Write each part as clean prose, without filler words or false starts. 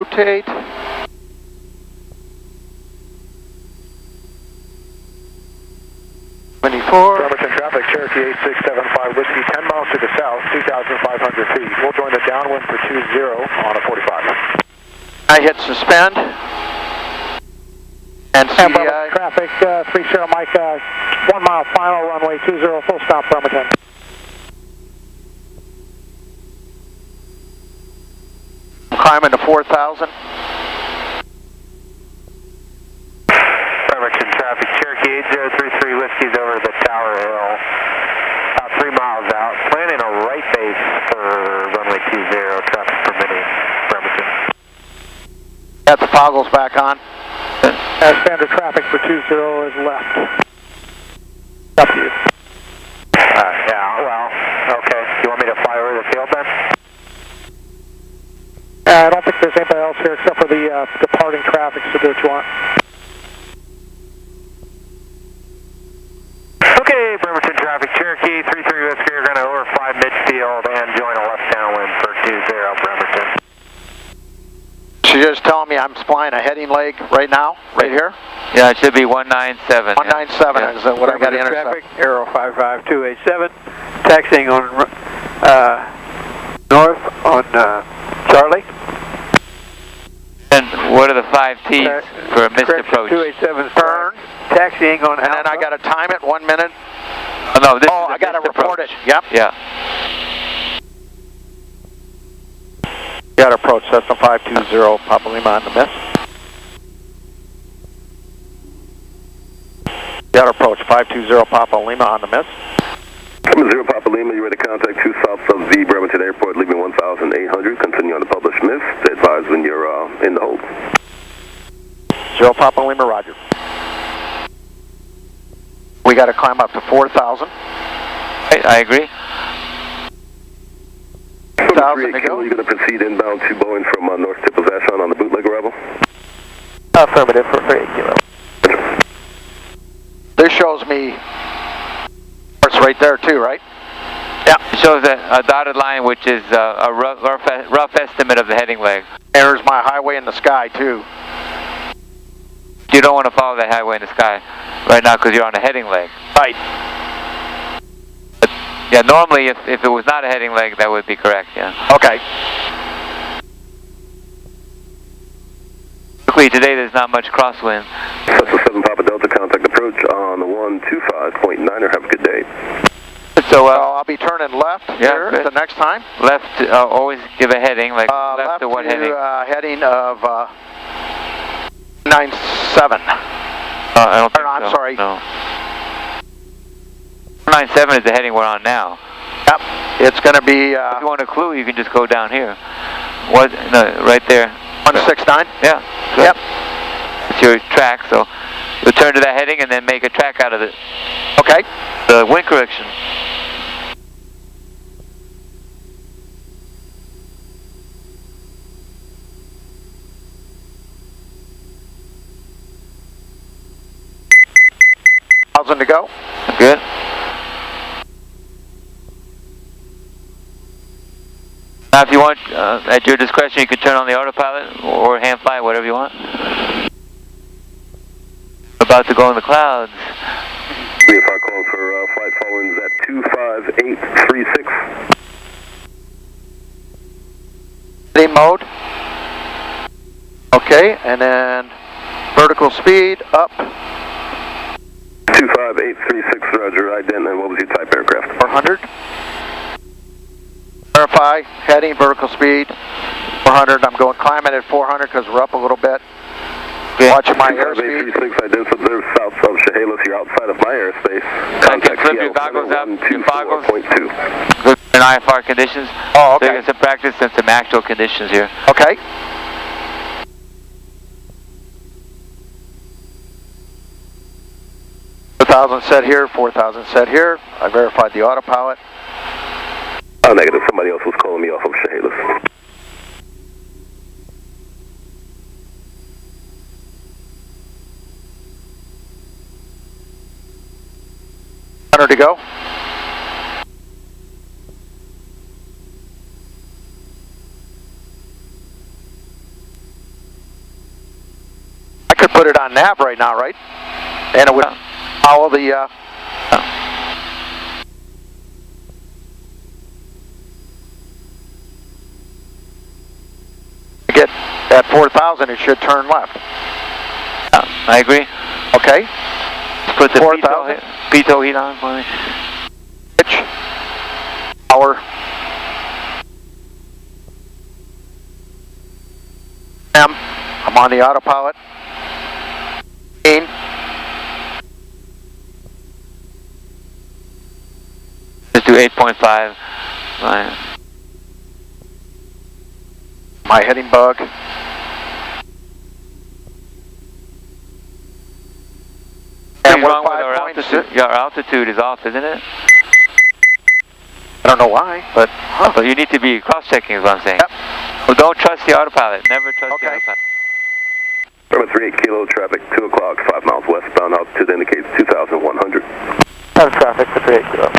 Rotate. Bremerton traffic, Cherokee 8675 Whiskey, 10 miles to the south, 2,500 feet. We'll join the downwind for 20 on a 45. I hit suspend. And CDI. Traffic, 30 Mike, 1 mile final, runway 20, full stop, Bremerton. Climbing to 4,000. Bremerton traffic, Cherokee 8033 Whiskey's over the Tower Hill, about 3 miles out. Planning a right base for runway 20, traffic permitting, Bremerton. Got the toggles back on. Standard traffic for 20 is left. Up to you. Yeah, well, okay. You want me to fly over the field then? I don't think there's anybody else here except for the departing traffic, so do what you want. Okay, Bremerton traffic, Cherokee 33 Whiskey, you're going to over 5 midfield and join a left downwind for 20, Bremerton. She's just telling me I'm flying a heading leg right now, right here. Yeah, it should be 197. 197 yeah. is what I got to intercept. Traffic, Aero 55287, taxiing on north on Charlie. And what are the 5 T's for a missed approach? 287 Burn. Taxiing on And then I got to time it 1 minute. Oh, no, this Oh, is I got to report approach. it. Yep. Yeah. Got to approach Cessna 520, Papa Lima on the miss. Got to approach 520, Papa Lima on the miss. 0 Papa Lima, you're ready to contact 2 south of the Bremerton Airport, leaving 1,800. Continue on the published miss. Stay advised when you're in the hold. 0 Papa Lima, roger. We got to climb up to 4,000. I agree. 1,000 to go. You're going to proceed inbound to Boeing from north tip of Vashon on the bootleg arrival? Affirmative for 8 kilo. This shows me it's right there too, right? Yeah. It shows a dotted line, which is a rough estimate of the heading leg. There's my highway in the sky too. You don't want to follow that highway in the sky right now because you're on a heading leg. Right. But, yeah, normally if it was not a heading leg, that would be correct, yeah. Okay. Luckily today there's not much crosswind. Cessna 7 Papa Delta, contact approach on the 125.9er. Have a good day. So I'll be turning left here the next time. Left, always give a heading, like left to what heading? Heading of 97. I don't think I'm so. sorry. No. 97 is the heading we're on now. Yep. It's going to be... if you want a clue, you can just go down here. What? No, right there. 169? Yeah. Good. Yep. It's your track, so you'll turn to that heading and then make a track out of it. Okay. The wind correction. To go. Good. Now, if you want, at your discretion, you can turn on the autopilot or hand fly, whatever you want. About to go in the clouds. IFR calling for flight following at 25836. Heading mode. Okay, and then vertical speed up. 25836, roger, ident, and what was your type aircraft? 400. Verify, heading, vertical speed, 400. I'm going climbing at 400 because we're up a little bit. Okay. Watching my airspeed. 25836, ident, observe south of Chehalis, you're outside of my airspace. Contact flip your goggles up, your goggles. 2.2. Good in IFR conditions. Oh, okay. So you get some practice and some actual conditions here. Okay. Set here, 4,000 set here. I verified the autopilot. Oh, negative. Somebody else was calling me off of Chehalis. 100 to go. could put it on nav right now, right? And it would follow the... Get at 4,000, it should turn left. I agree. Okay. Put the 4,000. pitot heat on for me. Pitch. Power. I'm on the autopilot. Just do 8.5. Right. My heading bug. And What's wrong with 5 our points. altitude? Yeah, our altitude is off, isn't it? I don't know why, but... But you need to be cross-checking is what I'm saying. Yep. Well, don't trust the autopilot. Never trust the autopilot. Number 38 kilo traffic, 2 o'clock, 5 miles westbound, altitude indicates 2,100. Have traffic for 38 kilo.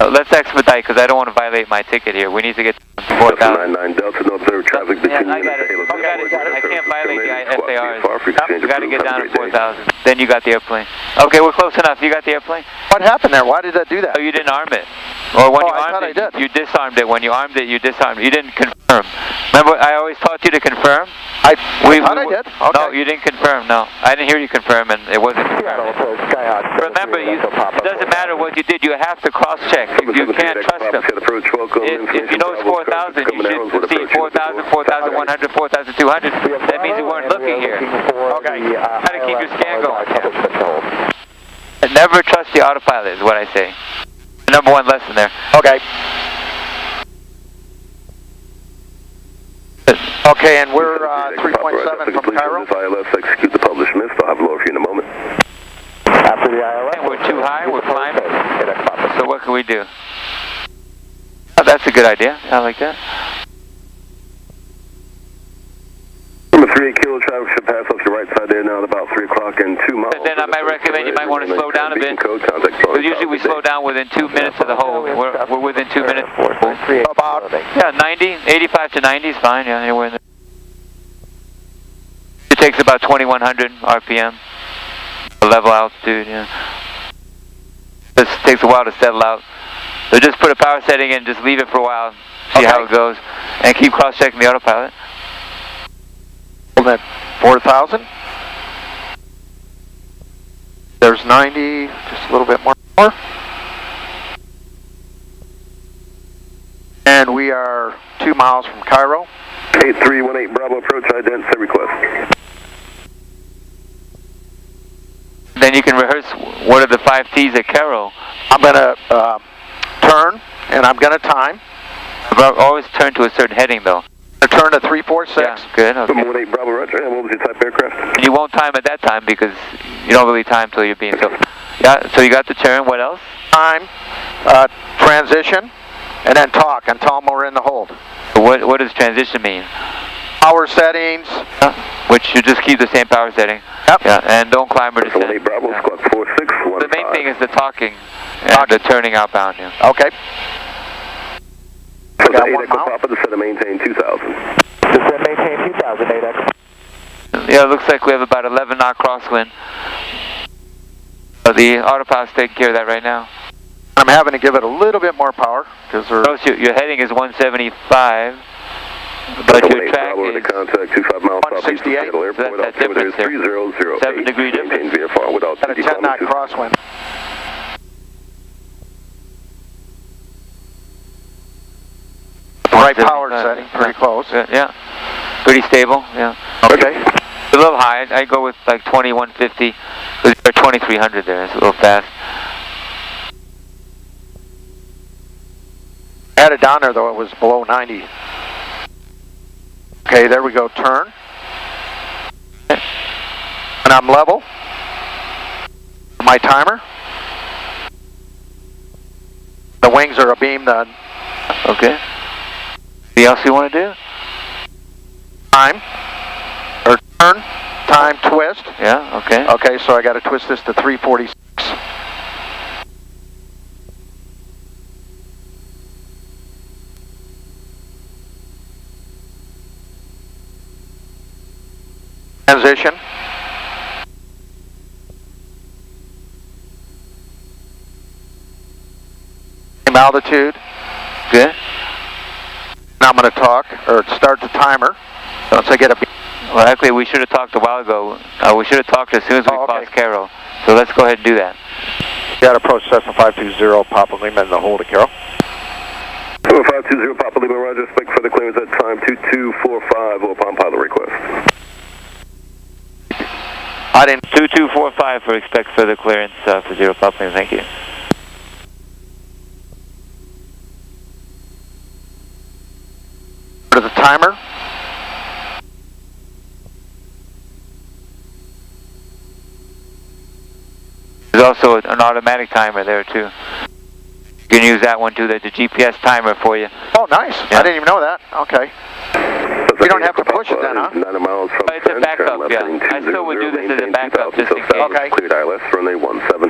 Let's expedite because I don't want to violate my ticket here. We need to get to 4,000. 99 Delta, no observed traffic between I got it. I can't violate the FARs. You got to get down to 4,000. Then you got the airplane. Okay, we're close enough. You got the airplane? What happened there? Why did that do that? Oh, you didn't arm it. Or when you I armed thought it, I did. you disarmed it. When you armed it, you disarmed it. You didn't confirm. Remember, I always taught you to confirm? I thought I did. Okay. No, you didn't confirm. No, I didn't hear you confirm, and it wasn't confirmed. Remember, it doesn't matter what you did. You have to cross-check. You can't trust them. If you know it's 4,000, you should see 4,000, 4,100, 4,200. That means you weren't looking here. Okay. How to keep your scan going. And never trust the autopilot is what I say. Number one lesson there. Okay. Okay, and we're 3.7 from Cairo. ILS, execute the published mist. I'll have lower for you in a moment. After the ILS, And we're too high, we're climbing. So what can we do? Oh, that's a good idea. I like that. Number 38 kilo traffic should pass off your right side there now at about 3 o'clock and 2 miles. Then I might recommend you might want to slow down a bit. Because usually we slow down within 2 minutes of the hold. We're within 2 minutes. About, yeah, 90, 85 to 90 is fine. Yeah, anywhere in there. It takes about 2,100 RPM. Level altitude, yeah. This takes a while to settle out. So just put a power setting in, just leave it for a while, see how it goes, and keep cross-checking the autopilot. at 4,000. There's 90, just a little bit more. And we are 2 miles from Cairo. 8318 Bravo approach, ident, set request. Then you can rehearse what are the 5 T's at Cairo. I'm going to turn, and I'm going to time. But always turn to a certain heading, though. I turn to 346. Yeah, good. Okay. 18 Bravo, Roger. And what was your type of aircraft? And you won't time at that time because you don't really time till you're being so. Yeah. So you got the turn. What else? Time, transition, and then talk and tell them we're in the hold. What does transition mean? Power settings. Which you just keep the same power setting. Yep. Yeah, and don't climb or descend. 18 Bravo, squawk 4615. The main thing is the talking and the turning outbound. Yeah. Okay. So the 8 Echo Papa, the set to maintain 2,000. The set maintain 2,000, 8 Echo. Yeah, it looks like we have about 11 knot crosswind. The autopilot's taking care of that right now. I'm having to give it a little bit more power because Notice your heading is 175, but your track is contact 25 miles southeast of 168. Seattle Airport. So that's that difference there. 3008. 7 degree difference. Maintain VFR without at a 10 knot crosswind. Right power setting, pretty close. Yeah, pretty stable. Yeah. Okay. A little high. I go with like 2150 or 2300 there. It's a little fast. I had it down there though, it was below 90. Okay, there we go, turn. And I'm level. My timer. The wings are abeam then. Okay. Anything else you want to do? Time. Or turn. Time, twist. Yeah, okay. Okay, so I got to twist this to 346. Transition. Same altitude. Good. Now I'm going to talk, or start the timer. Once I get a... Well, actually, we should have talked a while ago. We should have talked as soon as we crossed Carroll. So let's go ahead and do that. Got approach Cessna 520 Papa Lima in the hold of Carroll. 520 Papa Lima, roger. Expect further clearance at time 2245 upon pilot request. I didn't... 2245 for expect further clearance for 0 Papa Lima, thank you. To the timer. There's also an automatic timer there too. You can use that one too. There's a GPS timer for you. Oh, nice. Yeah. I didn't even know that. Okay. You don't have to push it then, huh? 9 miles from It's a backup, yeah. I still would do this as a backup just in case. Okay. Cleared ILS, runway 17.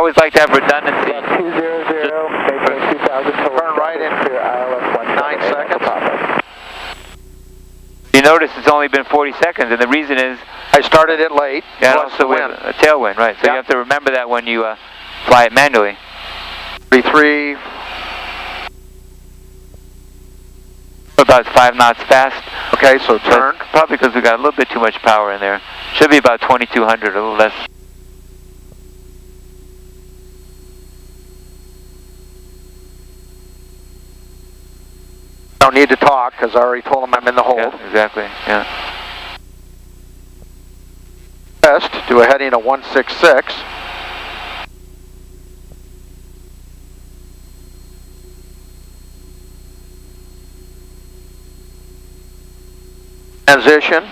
Always like to have redundancy. 200, maintain 2000. Turn right into ILS 9 seconds. You notice it's only been 40 seconds, and the reason is... I started it late. Yeah, and also with a tailwind, right. So you have to remember that when you fly it manually. 33. About 5 knots fast. Okay, so turn. Probably because we got a little bit too much power in there. Should be about 2200, a little less. Don't need to talk because I already told them I'm in the hold. Yeah, exactly, yeah. West, do a heading of 166. Transition.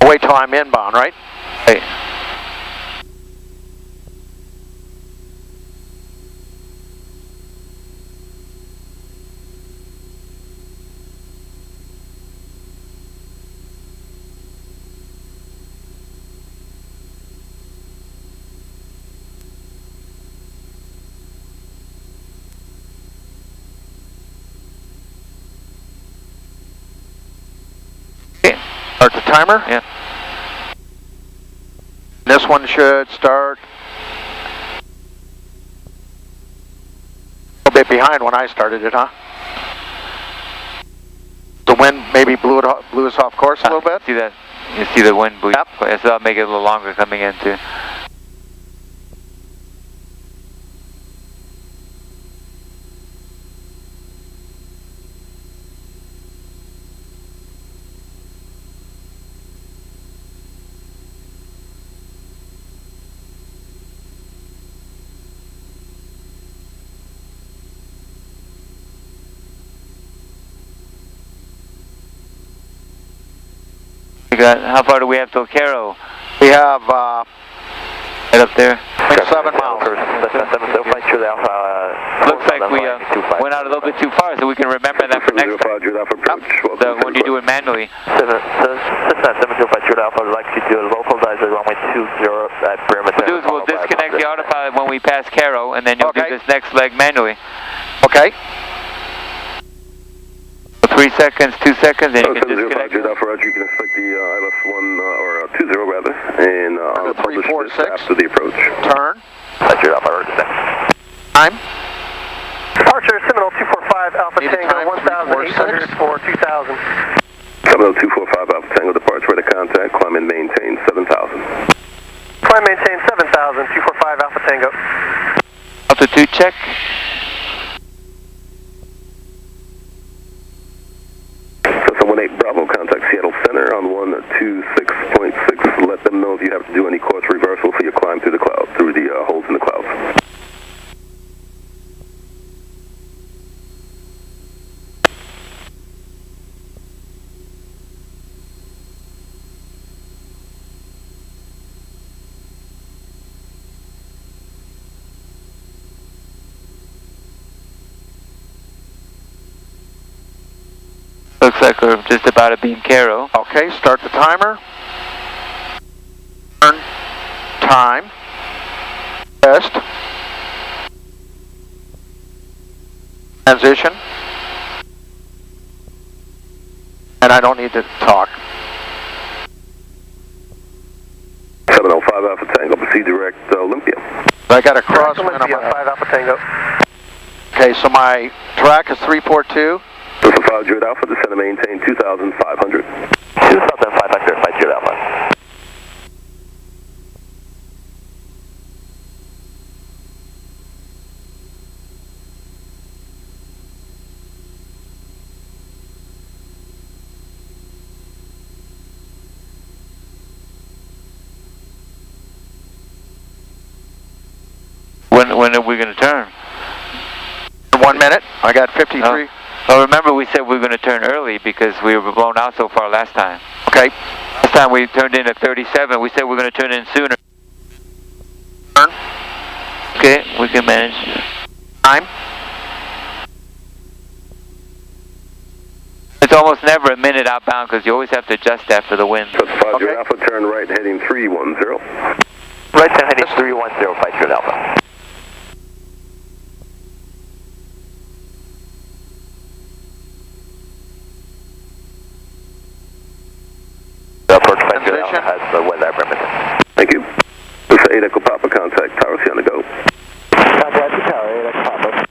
Wait till I'm inbound, right? Hey. Start the timer? Yeah. This one should start a little bit behind when I started it, huh? The wind maybe blew us off course a little bit? See that? You see the wind blew. Yep. So that'll make it a little longer coming in too. How far do we have till Carroll? We have Right up there. 7 miles. Looks like we went out a little bit too far, so we can remember that for next time. So when you do it manually. Cessna 705 Alpha, I'd like to do a localize at runway 20 at Bremerton. What we'll do is we'll disconnect the autopilot when we pass Carroll, and then you'll do this next leg manually. Okay. 3 seconds, 2 seconds, and you can disconnect. Roger, you can expect the ILS 1 or 20 rather, and on the 346 after the approach. Turn. Roger, Alpha, Roger. Time. Departure Seminole 245 Alpha Need a time, Tango 1800 for 2000. Seminole 245 Alpha Tango departs ready to contact, climb and maintain 7000. Climb maintain 7000, 245 Alpha Tango. Altitude check. Cessna 18 Bravo, contact Seattle Center on 126.6. Let them know if you have to do any course reversal for your climb through the clouds, through the holes in the clouds. Looks like we're just about to be in Carroll. Okay, start the timer. Turn. Time. Test. Transition. And I don't need to talk. 705 Alpha Tango, proceed direct Olympia. I got a crosswind on my 5 Alpha Tango. Okay, so my track is 342. This is 5 Jude Alpha, descend and maintain 2,500. 2,500, 5 Jude Alpha. When are we going to turn? 1 minute. I got 53. Oh, remember we said we were going to turn early because we were blown out so far last time. Okay. Last time we turned in at 37. We said we were going to turn in sooner. Turn. Okay, we can manage. Time. It's almost never a minute outbound because you always have to adjust after the wind. That's 5 Jude Alpha, turn right heading 310. Right down heading 310, 5 Jude Alpha. Transition. Has the weather permitted. Thank you. This is 8 Echo Papa, contact Tower C on the go. Contact the tower, 8 Echo Papa.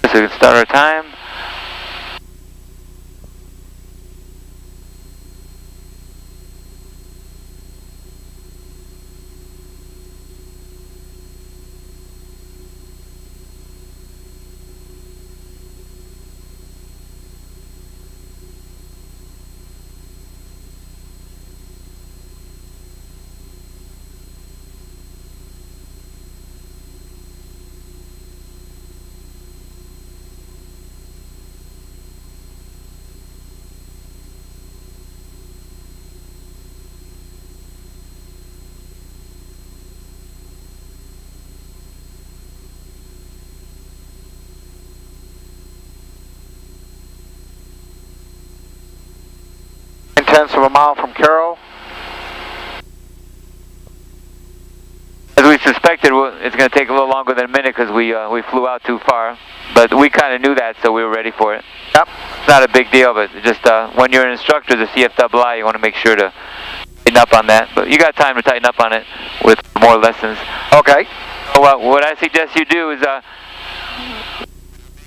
So we can start our time. Tenths of a mile from Carroll. As we suspected, it's going to take a little longer than a minute because we flew out too far. But we kind of knew that, so we were ready for it. Yep. It's not a big deal, but just when you're an instructor, the CFII, you want to make sure to tighten up on that. But you got time to tighten up on it with more lessons. Okay. So what I suggest you do is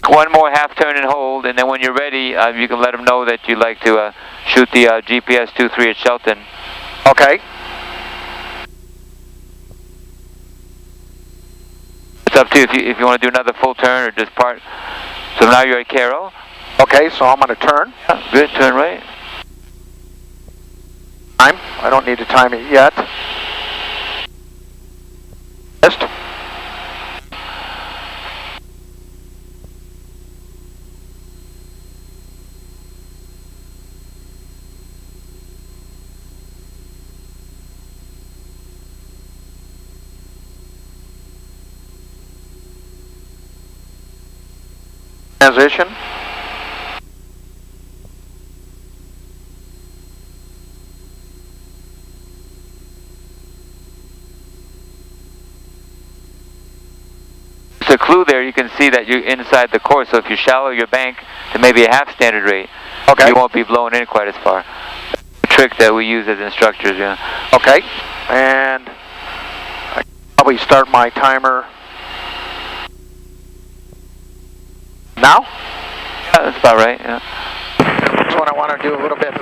one more half turn and hold, and then when you're ready, you can let them know that you'd like to shoot the GPS 23 at Shelton. Okay. It's up to you if you want to do another full turn or just part. So now you're at Carroll. Okay, so I'm going to turn. Yeah, good, turn right. Time. I don't need to time it yet. Test. Transition. There's a clue there. You can see that you're inside the course. So if you shallow your bank to maybe a half standard rate, okay, you won't be blown in quite as far. A trick that we use as instructors, yeah. Okay, and I can probably start my timer now. Yeah, that's about right. Yeah. That's what I want to do a little bit.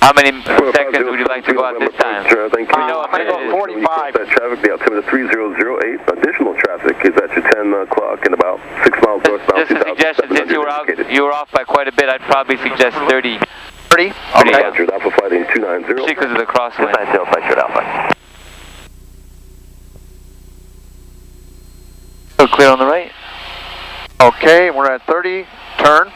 How many seconds would you like to go out this time? I'm going to go 45. That traffic, the altimeter 3008. Additional traffic is at your 10 o'clock and about 6 miles northbound. Just a suggestion, since you were off by quite a bit, I'd probably suggest 30. 30? Okay. Roger, Alpha fighting 290. Especially because of the crosswind. 290, Flight Alpha. So clear on the right. Okay, we're at 30. Turn.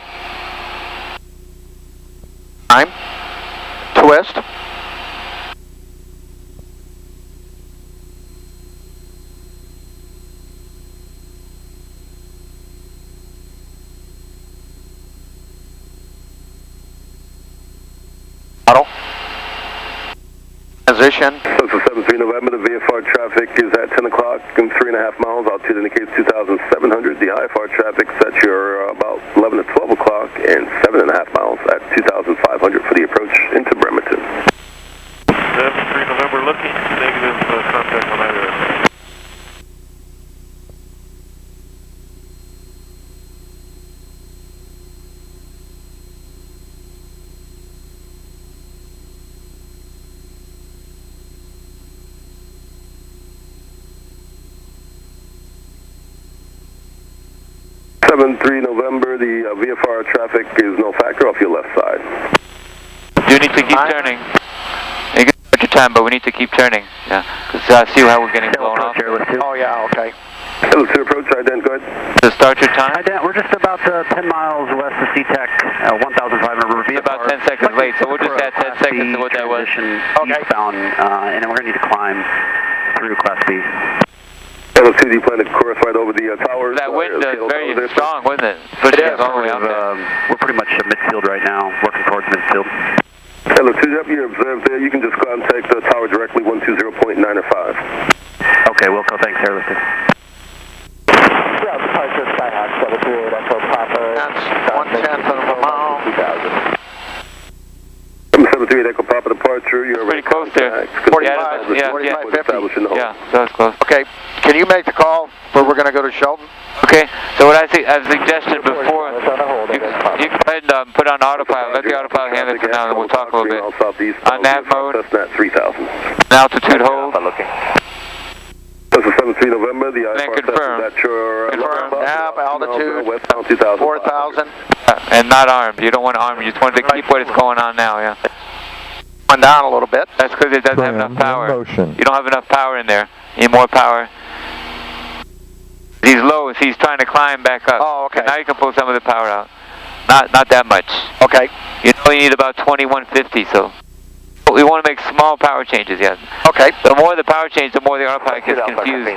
position. So it's 73 November, the VFR traffic is at 10 o'clock and 3.5 miles, altitude indicates 2,700. The IFR traffic's at your about 11 to 12 o'clock and 7.5 miles at 2,500 for the approach into Bremerton. 73 November looking, negative contact on either end. November, the VFR traffic is no factor off your left side. You need to keep turning. You can start your time, but we need to keep turning. Yeah, because see how we're getting blown off. Oh yeah, okay. Let's do approach, ident, go ahead. To start your time? Ident, we're just about 10 miles west of SeaTac, 1,500 VFR. About 10 seconds late, so we'll just add 10 seconds to what that was. Okay. Eastbound, and then we're going to need to climb through Class B. Let's see, you plan to course right over the towers. That wind is very strong, wasn't it? It is. We're pretty much midfield right now, working towards midfield. Hello, 2 you observed there. You can just contact the tower directly, 120.905. Okay, Wilco, thanks, airlifted. Yeah, departure Skyhawk 738 Echo Papa. That's 1/10 of a mile. 738 Echo Papa departure. You're pretty close there. 45, 50. Yeah, that was close. Okay, can you make the call where we're going to go to Shelton? Okay, so what I've suggested before, you can go ahead and put on autopilot. Let the autopilot handle it for now, and we'll talk a little bit. On nav mode, altitude hold. This is 73 November, the Then confirm. Confirm nav, altitude, 4,000. And not armed. You don't want to arm. You just want to keep what is going on now, yeah. Went down a little bit. That's because it doesn't have enough power. You don't have enough power in there. You need more power. He's low, so he's trying to climb back up. Oh, okay. So now you can pull some of the power out. Not that much. Okay. You only need about 2150, so we want to make small power changes, yes. Okay. The more the power change, the more the autopilot gets confused.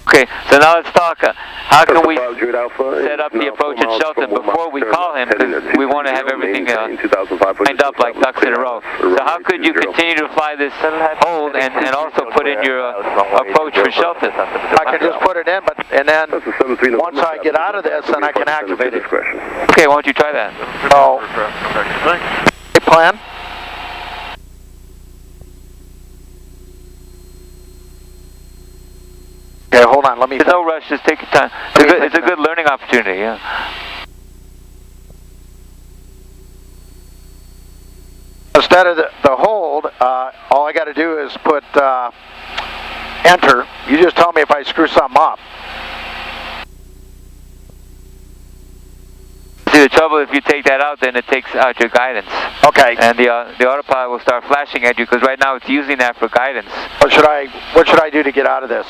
Okay, so now let's talk. How can we set up the approach at Shelton before we call him? Because we want to have everything lined up like ducks in a row. So how could you continue to fly this hold and also put in your approach for Shelton? I can just put it in, and then once I get out of this, then I can activate it. Okay, why don't you try that? So, plan. Okay, hold on. There's no rush. Just take your time. It's a good learning opportunity. Yeah. Instead of the hold, all I got to do is put enter. You just tell me if I screw something up. See, the trouble if you take that out, then it takes out your guidance. Okay. And the autopilot will start flashing at you because right now it's using that for guidance. What should I do to get out of this?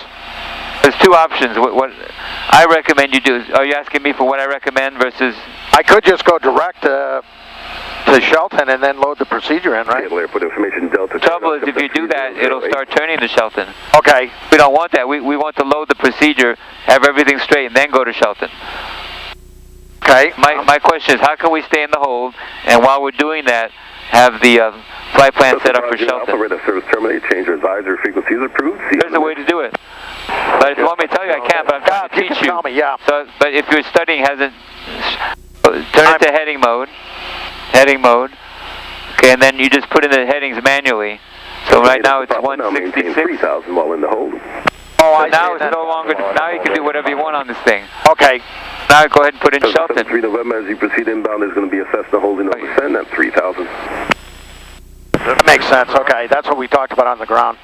There's two options. What I recommend you do is, are you asking me for what I recommend versus? I could just go direct to Shelton and then load the procedure in, right? The trouble is if you do that, it'll start turning to Shelton. Okay. We don't want that. We want to load the procedure, have everything straight, and then go to Shelton. Okay. My question is, how can we stay in the hold, and while we're doing that, have the flight plan set up for Shelton? There's a way to do it. But if you want me to tell you, I can't, but I'm trying to teach you. Tell me, yeah. So, but if your studying hasn't, turn it to heading mode. Heading mode. Okay, and then you just put in the headings manually. So right now it's 166. 3,000 while in the hold. Oh, now it's no longer. Now you can do whatever you want on this thing. Okay. Now go ahead and put in Shelton. 3 November, as you proceed inbound, there's going to be a Cessna holding over send at 3,000. That makes sense. Okay, that's what we talked about on the ground.